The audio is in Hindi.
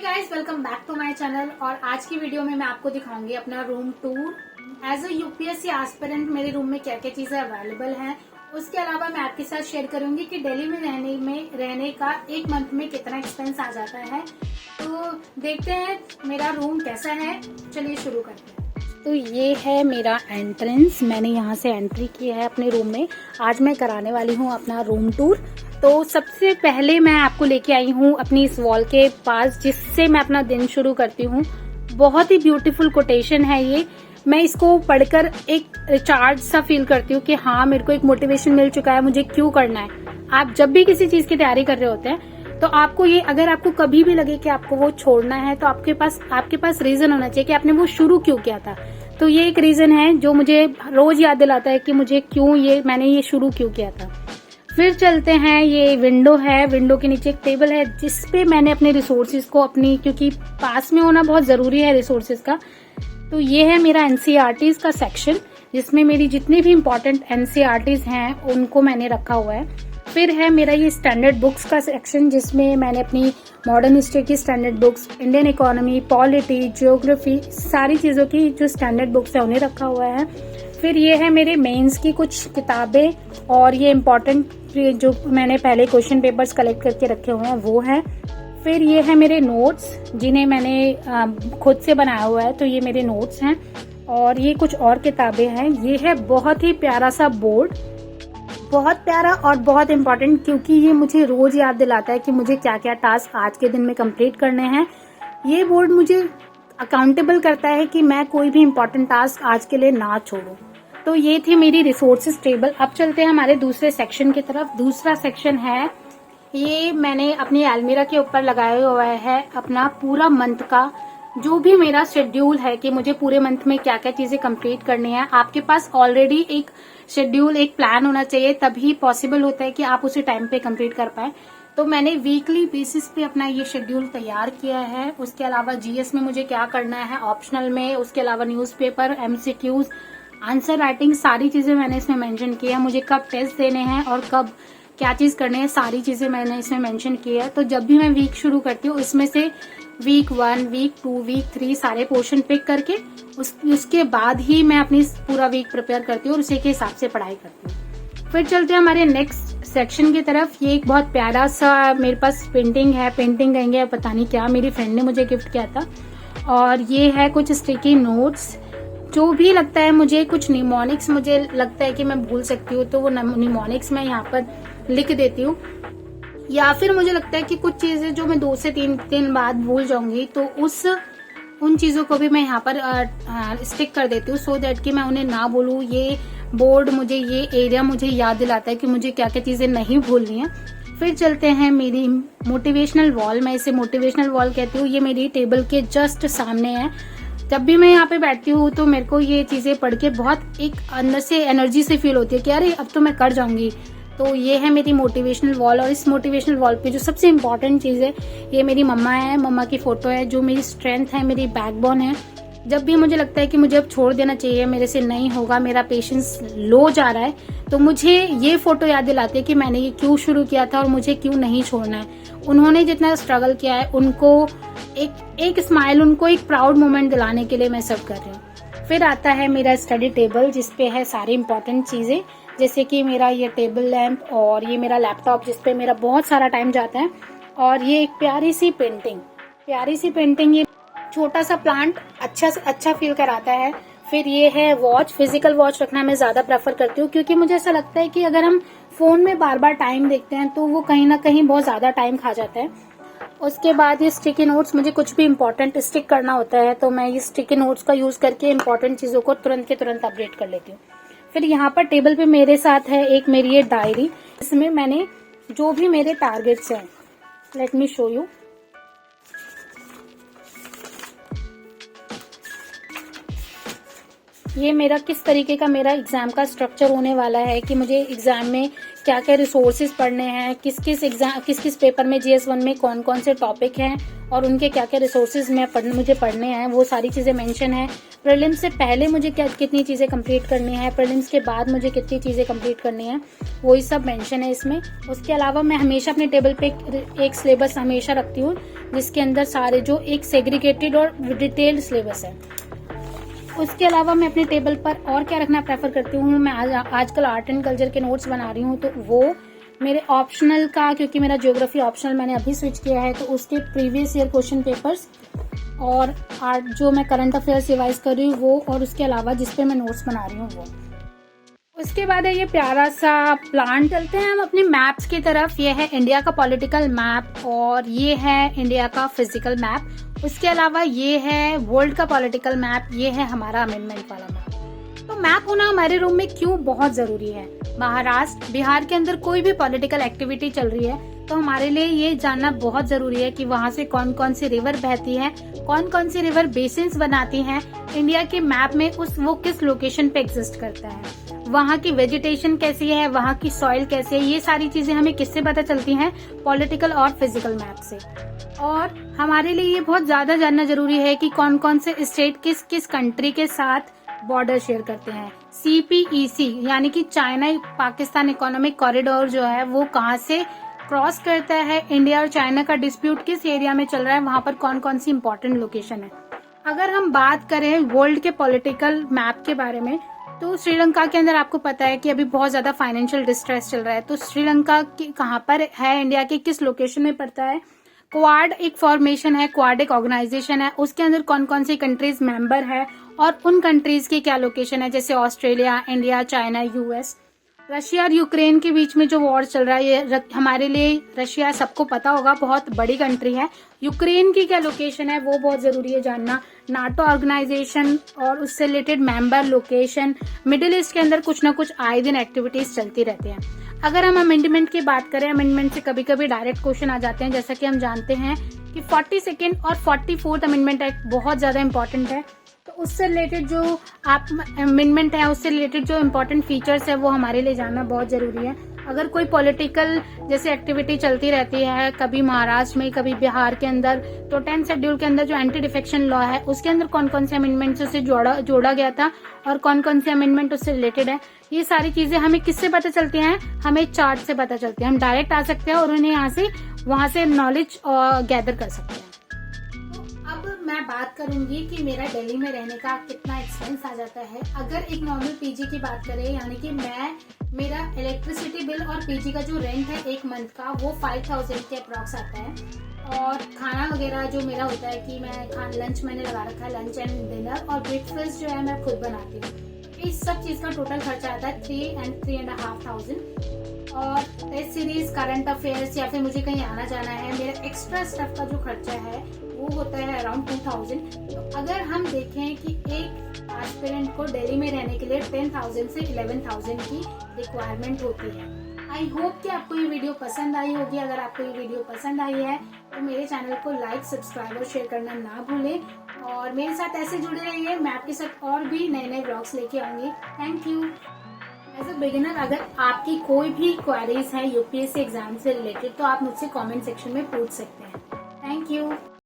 Hey guys, welcome back to my channel. और आज की वीडियो में मैं आपको दिखाऊंगी अपना room tour. As a UPSC aspirant मेरे रूम में क्या क्या चीजें अवेलेबल हैं। उसके अलावा मैं आपके साथ शेयर करूंगी कि दिल्ली में रहने का एक मंथ में कितना एक्सपेंस आ जाता है। तो देखते हैं मेरा रूम कैसा है। चलिए शुरू करते हैं। तो ये है मेरा एंट्रेंस। मैंने यहाँ से एंट्री की है अपने रूम में। आज मैं कराने वाली हूँ अपना रूम टूर। तो सबसे पहले मैं आपको लेके आई हूँ अपनी इस वॉल के पास, जिससे मैं अपना दिन शुरू करती हूँ। बहुत ही ब्यूटीफुल कोटेशन है ये। मैं इसको पढ़कर एक रिचार्ज सा फील करती हूँ कि हाँ, मेरे को एक मोटिवेशन मिल चुका है, मुझे क्यों करना है। आप जब भी किसी चीज की तैयारी कर रहे होते हैं तो आपको ये, अगर आपको कभी भी लगे कि आपको वो छोड़ना है, तो आपके पास रीजन होना चाहिए कि आपने वो शुरू क्यों किया था। तो ये एक रीजन है जो मुझे रोज याद दिलाता है कि मुझे मैंने ये शुरू क्यों किया था। फिर चलते हैं, ये विंडो है। विंडो के नीचे एक टेबल है जिसपे मैंने अपने रिसोर्सेज को क्योंकि पास में होना बहुत जरूरी है रिसोर्सेज का। तो ये है मेरा एनसीईआरटीज का सेक्शन, जिसमें मेरी जितनी भी इम्पोर्टेंट एनसीईआरटीज हैं उनको मैंने रखा हुआ है। फिर है मेरा ये स्टैंडर्ड बुक्स का सेक्शन, जिसमें मैंने अपनी मॉडर्न हिस्ट्री की standard books, Indian economy, polity, geography, सारी चीज़ों की जो स्टैंडर्ड बुक्स है उन्हें रखा हुआ है। फिर ये है मेरे मेंस की कुछ किताबें, और ये इम्पोर्टेंट जो मैंने पहले क्वेश्चन पेपर्स कलेक्ट करके रखे हुए हैं वो है। फिर ये है मेरे नोट्स, जिन्हें मैंने खुद से बनाया हुआ है। तो ये मेरे नोट्स हैं। और ये कुछ और किताबें हैं। ये है बहुत ही प्यारा सा बोर्ड, बहुत प्यारा और बहुत इम्पोर्टेंट, क्योंकि ये मुझे रोज याद दिलाता है कि मुझे क्या क्या टास्क आज के दिन में कंप्लीट करने हैं। ये बोर्ड मुझे अकाउंटेबल करता है कि मैं कोई भी इम्पोर्टेंट टास्क आज के लिए ना छोड़ूं। तो ये थी मेरी रिसोर्सेज टेबल। अब चलते हैं हमारे दूसरे सेक्शन की तरफ। दूसरा सेक्शन है, ये मैंने अपनी अलमीरा के ऊपर लगाया हुआ है अपना पूरा मंथ का जो भी मेरा शेड्यूल है कि मुझे पूरे मंथ में क्या क्या चीजें कंप्लीट करनी है। आपके पास ऑलरेडी एक शेड्यूल, एक प्लान होना चाहिए, तभी पॉसिबल होता है कि आप उसे टाइम पे कंप्लीट कर पाए। तो मैंने वीकली बेसिस पे अपना ये शेड्यूल तैयार किया है। उसके अलावा जीएस में मुझे क्या करना है, ऑप्शनल में, उसके अलावा न्यूज़पेपर, एमसीक्यूज, आंसर राइटिंग, सारी चीजें मैंने इसमें मेंशन किया है। मुझे कब टेस्ट देने हैं और कब क्या चीज करनी है, सारी चीजें मैंने इसमें मेंशन किया है। तो जब भी मैं वीक शुरू करती हूँ, इसमें से वीक 1, वीक 2, वीक 3 सारे पोर्शन पिक करके उसके बाद ही मैं अपनी पूरा वीक प्रिपेयर करती हूँ और उसी के हिसाब से पढ़ाई करती हूँ। फिर चलते हैं हमारे नेक्स्ट सेक्शन की तरफ। ये एक बहुत प्यारा सा मेरे पास पेंटिंग है। पेंटिंग कहेंगे पता नहीं क्या, मेरी फ्रेंड ने मुझे गिफ्ट किया था। और ये है कुछ स्टिकी नोट्स। जो भी लगता है मुझे, कुछ निमोनिक्स मुझे लगता है कि मैं भूल सकती हूँ, तो वो निमोनिक्स मैं यहाँ पर लिख देती हूँ। या फिर मुझे लगता है कि कुछ चीजें जो मैं 2 से 3 दिन बाद भूल जाऊंगी, तो उन चीजों को भी मैं यहाँ पर स्टिक कर देती हूँ, सो दैट कि मैं उन्हें ना भूलूं। ये बोर्ड मुझे, ये एरिया मुझे याद दिलाता है कि मुझे क्या क्या चीजें नहीं भूलनी है। फिर चलते हैं मेरी मोटिवेशनल वॉल। मैं इसे मोटिवेशनल वॉल कहती हूँ। ये मेरी टेबल के जस्ट सामने है। जब भी मैं यहाँ पे बैठती हूँ तो मेरे को ये चीजें पढ़ के बहुत एक अंदर से एनर्जी से फील होती है कि अरे अब तो मैं कर जाऊंगी। तो ये है मेरी मोटिवेशनल वॉल। और इस मोटिवेशनल वॉल पे जो सबसे इम्पोर्टेंट चीज है, ये मेरी मम्मा है। मम्मा की फोटो है जो मेरी स्ट्रेंथ है, मेरी बैकबोन है। जब भी मुझे लगता है कि मुझे अब छोड़ देना चाहिए, मेरे से नहीं होगा, मेरा पेशेंस लो जा रहा है, तो मुझे ये फोटो याद दिलाती है कि मैंने ये क्यों शुरू किया था और मुझे क्यों नहीं छोड़ना है। उन्होंने जितना स्ट्रगल किया है, उनको एक स्माइल, उनको एक प्राउड मोमेंट दिलाने के लिए मैं सब कर रही हूँ। फिर आता है मेरा स्टडी टेबल, जिसपे है सारी इंपॉर्टेंट चीजें, जैसे कि मेरा ये टेबल लैंप और ये मेरा लैपटॉप, जिसपे मेरा बहुत सारा टाइम जाता है। और ये एक प्यारी सी पेंटिंग, ये छोटा सा प्लांट अच्छा से अच्छा फील कराता है। फिर ये है वॉच। फिजिकल वॉच रखना मैं ज्यादा प्रेफर करती हूँ, क्योंकि मुझे ऐसा लगता है कि अगर हम फोन में बार बार टाइम देखते हैं तो वो कहीं ना कहीं बहुत ज्यादा टाइम खा जाता है। उसके बाद ये स्टिकी नोट्स, मुझे कुछ भी इम्पोर्टेंट स्टिक करना होता है तो मैं ये स्टिकी नोट्स का यूज करके इम्पोर्टेंट चीजों को तुरंत के तुरंत अपडेट कर लेती हूँ। फिर यहाँ पर टेबल पे मेरे साथ है एक मेरी ये डायरी, इसमें मैंने जो भी मेरे टारगेट्स हैं, लेट मी शो यू। ये मेरा किस तरीके का मेरा एग्जाम का स्ट्रक्चर होने वाला है कि मुझे एग्जाम में क्या क्या रिसोर्सेज पढ़ने हैं, किस किस पेपर में GS1 में कौन कौन से टॉपिक हैं, और उनके क्या क्या रिसोर्सेज मुझे पढ़ने हैं, वो सारी चीज़ें मेंशन है। प्रीलिम्स से पहले मुझे कितनी चीज़ें कंप्लीट करनी है, प्रीलिम्स के बाद मुझे कितनी चीज़ें कंप्लीट करनी है, वही सब मेंशन है इसमें। उसके अलावा मैं हमेशा अपने टेबल पे एक सिलेबस हमेशा रखती हूँ, जिसके अंदर सारे जो एक सेग्रीगेटेड और डिटेल्ड सिलेबस है। उसके अलावा मैं अपने टेबल पर और क्या रखना प्रेफर करती हूँ, मैं आजकल आर्ट एंड कल्चर के नोट्स बना रही हूँ, तो वो मेरे ऑप्शनल का, क्योंकि मेरा ज्योग्राफी ऑप्शनल मैंने अभी स्विच किया है, तो उसके प्रीवियस ईयर क्वेश्चन पेपर्स और आर्ट जो मैं करंट अफेयर्स रिवाइज कर रही हूँ वो, और उसके अलावा जिस पे मैं नोट्स बना रही हूँ वो। उसके बाद है ये प्यारा सा प्लांट। चलते हैं हम अपने मैप्स की तरफ। ये है इंडिया का पॉलिटिकल मैप और ये है इंडिया का फिजिकल मैप। उसके अलावा ये है वर्ल्ड का पॉलिटिकल मैप, ये है हमारा अमेंडमेंट वाला मैप। तो मैप होना हमारे रूम में क्यों बहुत जरूरी है? महाराष्ट्र, बिहार के अंदर कोई भी पॉलिटिकल एक्टिविटी चल रही है तो हमारे लिए ये जानना बहुत जरूरी है कि वहाँ से कौन कौन सी रिवर बहती है, कौन कौन सी रिवर बेसिन्स बनाती हैं, इंडिया के मैप में वो किस लोकेशन पे एग्जिस्ट करता है, वहाँ की वेजिटेशन कैसी है, वहाँ की सॉइल कैसी है। ये सारी चीजें हमें किससे पता चलती हैं? पॉलिटिकल और फिजिकल मैप से। और हमारे लिए ये बहुत ज्यादा जानना जरूरी है कि कौन कौन से स्टेट किस किस कंट्री के साथ बॉर्डर शेयर करते हैं। CPEC यानी कि चाइना पाकिस्तान इकोनॉमिक कॉरिडोर जो है वो कहाँ से क्रॉस करता है, इंडिया और चाइना का डिस्प्यूट किस एरिया में चल रहा है, वहाँ पर कौन कौन सी इंपॉर्टेंट लोकेशन है। अगर हम बात करें वर्ल्ड के पॉलिटिकल मैप के बारे में, तो श्रीलंका के अंदर आपको पता है कि अभी बहुत ज्यादा फाइनेंशियल डिस्ट्रेस चल रहा है, तो श्रीलंका कहाँ पर है, इंडिया के किस लोकेशन में पड़ता है। क्वाड एक फॉर्मेशन है, क्वाड एक ऑर्गेनाइजेशन है, उसके अंदर कौन कौन सी कंट्रीज मेंबर है और उन कंट्रीज की क्या लोकेशन है, जैसे Australia, India, China, US। Russia और यूक्रेन के बीच में जो वॉर चल रहा है, ये हमारे लिए, रशिया सबको पता होगा बहुत बड़ी कंट्री है, यूक्रेन की क्या लोकेशन है वो बहुत जरूरी है जानना। नाटो ऑर्गेनाइजेशन और उससे related member location, middle east के अंदर कुछ ना कुछ आए दिन एक्टिविटीज चलती रहती हैं। अगर हम अमेंडमेंट की बात करें, अमेंडमेंट से कभी कभी डायरेक्ट क्वेश्चन आ जाते हैं, जैसा कि हम जानते हैं कि 42nd और 44th अमेंडमेंट एक्ट बहुत ज्यादा इंपॉर्टेंट है, तो उससे रिलेटेड जो आप अमेंडमेंट है उससे रिलेटेड जो इम्पोर्टेंट फीचर्स है वो हमारे लिए जानना बहुत जरूरी है। अगर कोई पॉलिटिकल जैसे एक्टिविटी चलती रहती है, कभी महाराष्ट्र में, कभी बिहार के अंदर, तो 10th शेड्यूल के अंदर जो एंटी डिफेक्शन लॉ है उसके अंदर कौन कौन से अमेंडमेंट उससे जोड़ा गया था और कौन कौन से अमेंडमेंट उससे रिलेटेड है, ये सारी चीजें हमें किससे पता चलती हैं? हमें चार्ट से पता चलती है। हम डायरेक्ट आ सकते हैं और उन्हें वहां से नॉलेज गैदर कर सकते हैं। मैं बात करूंगी कि मेरा दिल्ली में रहने का कितना एक्सपेंस आ जाता है। अगर एक नॉर्मल पीजी की बात करें, यानी कि मेरा इलेक्ट्रिसिटी बिल और पीजी का जो रेंट है एक मंथ का वो 5000 के अप्रॉक्स आता है। और खाना वगैरह जो मेरा होता है कि लंच मैंने लगा रखा है, लंच एंड डिनर, और ब्रेकफास्ट जो है मैं खुद बनाती हूँ। इस सब चीज का टोटल खर्चा आता है 3,500। और टेस्ट सीरीज, करंट अफेयर्स या फिर मुझे कहीं आना जाना है, मेरा एक्स्ट्रा स्टफ का जो खर्चा है वो होता है अराउंड 2000। तो अगर हम देखें कि एक एस्पिरेंट को दिल्ली में रहने के लिए 10,000 से 11,000 की रिक्वायरमेंट होती है। आई होप कि आपको ये वीडियो पसंद आई होगी। अगर आपको ये वीडियो पसंद आई है तो मेरे चैनल को लाइक, सब्सक्राइब और शेयर करना ना भूलें, और मेरे साथ ऐसे जुड़े रहिए। मैं आपके साथ और भी नए नए व्लॉग्स लेके आऊंगी। Thank you. As a beginner, अगर आपकी कोई भी क्वेरीज है UPSC एग्जाम से रिलेटेड तो आप मुझसे कमेंट सेक्शन में पूछ सकते हैं। Thank you.